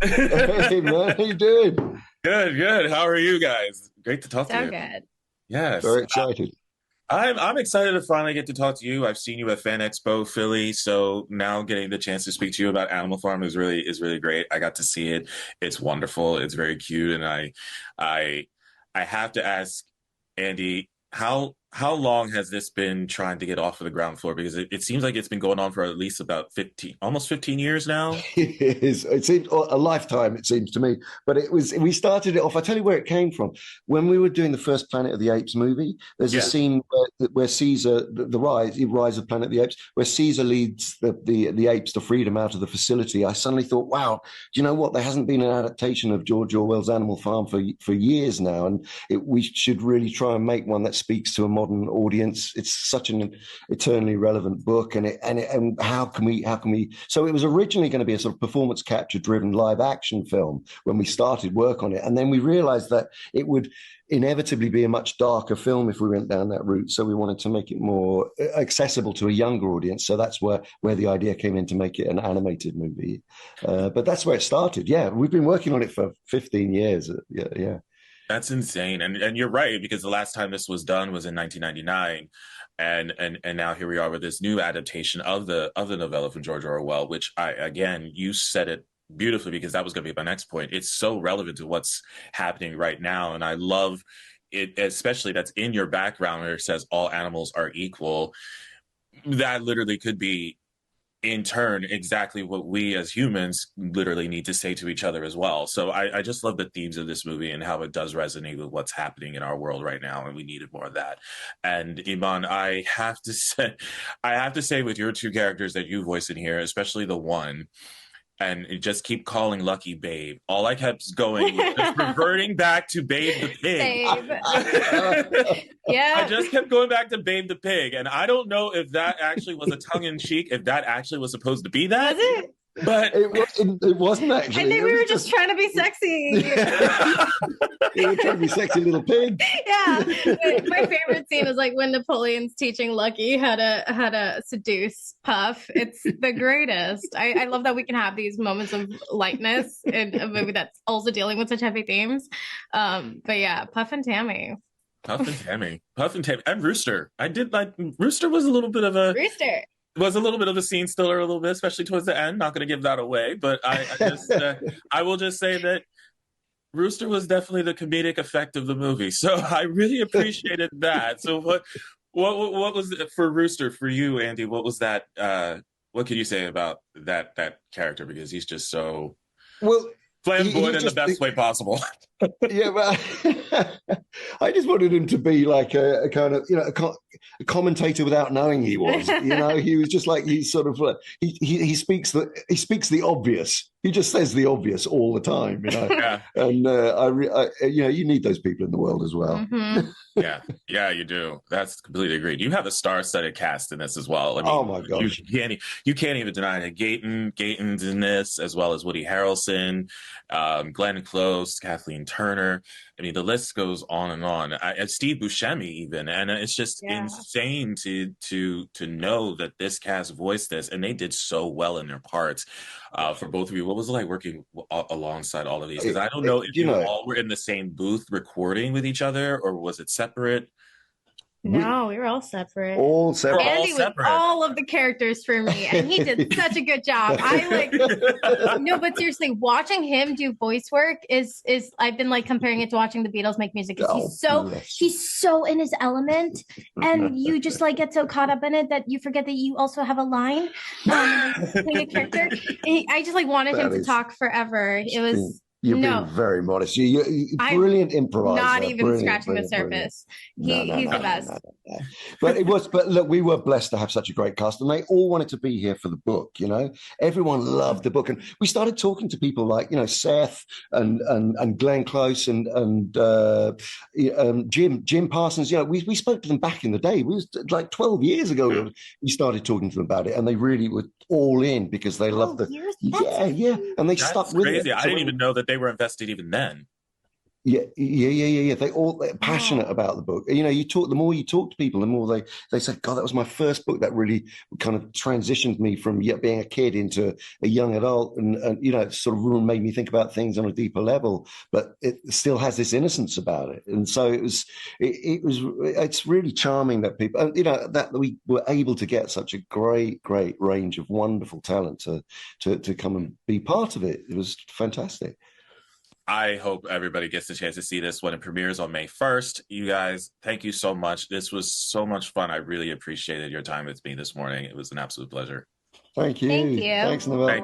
Hey man, how you doing? Good, good. How are you guys? Great to talk to So you. good. Yes, Very excited. I'm excited to finally get to talk to you. I've seen you at Fan Expo Philly, so now getting the chance to speak to you about Animal Farm is really great. I got to see it. It's wonderful. It's very cute, and I I have to ask Andy, how long has this been trying to get off of the ground floor? Because it seems like it's been going on for at least about 15, almost 15 years now. It is. It seems a lifetime, it seems to me. But we started it off. I tell you where it came from. When we were doing the first Planet of the Apes movie, there's a Yeah. scene where Caesar, the rise of Planet of the Apes, where Caesar leads the apes to freedom out of the facility. I suddenly thought, wow, do you know what? There hasn't been an adaptation of George Orwell's Animal Farm for years now. And we should really try and make one that speaks to a modern audience. It's such an eternally relevant book. And how can we, so it was originally going to be a sort of performance capture driven live action film when we started work on it, and then we realized that it would inevitably be a much darker film if we went down that route, so we wanted to make it more accessible to a younger audience. So that's where the idea came in, to make it an animated movie. But that's where it started. Yeah, we've been working on it for 15 years. Yeah. That's insane. And you're right, because the last time this was done was in 1999. And now here we are with this new adaptation of the novella from George Orwell, which again, you said it beautifully, because that was going to be my next point. It's so relevant to what's happening right now. And I love it, especially that's in your background where it says all animals are equal. That literally could be in turn exactly what we as humans literally need to say to each other as well. So I just love the themes of this movie and how it does resonate with what's happening in our world right now, and we needed more of that. And Iman, I have to say with your two characters that you voice in here, especially the one, and just keep calling Lucky Babe. All I kept going was just reverting back to Babe the pig. Babe. I Yeah. just kept going back to Babe the pig, and I don't know if that actually was a tongue in cheek, if that actually was supposed to be Was that, it? but It wasn't I actually. think It we was were just trying to be sexy. you were trying to be sexy little pig. Yeah. My favorite scene is like when Napoleon's teaching Lucky how to seduce Puff. It's the greatest. I love that we can have these moments of lightness in a movie that's also dealing with such heavy themes. But yeah, Puff and Tammy. Puff and Tammy, and Rooster. I did like Rooster was a little bit of a Rooster. was a little bit of a scene stiller, a little bit, especially towards the end. Not going to give that away, but I just I will just say that Rooster was definitely the comedic effect of the movie. So I really appreciated that. So what was it for Rooster for you, Andy? What was that? What can you say about that character? Because he's just so Well, he flamboyant in the just best way possible. yeah, but I just wanted him to be like a kind of, a commentator without knowing he was. He was just like, he's sort of he speaks the obvious. He just says the obvious all the time. Yeah. And you need those people in the world as well. Mhm. Yeah, you do. That's completely agreed. You have a star-studded cast in this as well. I mean, Oh my gosh. you can't even deny it. Gayton's in this, as well as Woody Harrelson, Glenn Close, Kathleen Turner. I mean, the list goes on and on. And Steve Buscemi even, and it's just Yeah. insane to know that this cast voiced this, and they did so well in their parts. For both of you, what was it like working alongside all of these? Because I don't know if you all were in the same booth recording with each other, or was it separate? No, we were all separate. All We're separate. all Andy was separate. all of the characters for me, and he did such a good job. No, but seriously, watching him do voice work is I've been like comparing it to watching the Beatles make music, because he's so in his element, and you just like get so caught up in it that you forget that you also have a line. Playing a character, I just like wanted him to talk forever. It was. You're No. being very modest. You brilliant improviser. Not even Brilliant, scratching the brilliant. surface. No, He's the best. no. But look, we were blessed to have such a great cast, and they all wanted to be here for the book. Everyone loved the book, and we started talking to people like Seth and Glenn Close and Jim Parsons. We spoke to them back in the day. We was like 12 years ago. We started talking to them about it, and they really were all in because they loved years? yeah, and they That's stuck with crazy. it. I didn't even know that they were invested even then. Yeah. They're passionate about the book. You know, the more you talk to people, the more they say, God, that was my first book that really kind of transitioned me from being a kid into a young adult, and you know, it sort of made me think about things on a deeper level. But it still has this innocence about it, and so it's really charming that people, you know, that we were able to get such a great range of wonderful talent to come and be part of it. It was fantastic. I hope everybody gets the chance to see this when it premieres on May 1st. You guys, thank you so much. This was so much fun. I really appreciated your time with me this morning. It was an absolute pleasure. Thank you. Thank you. Thanks, Novelle.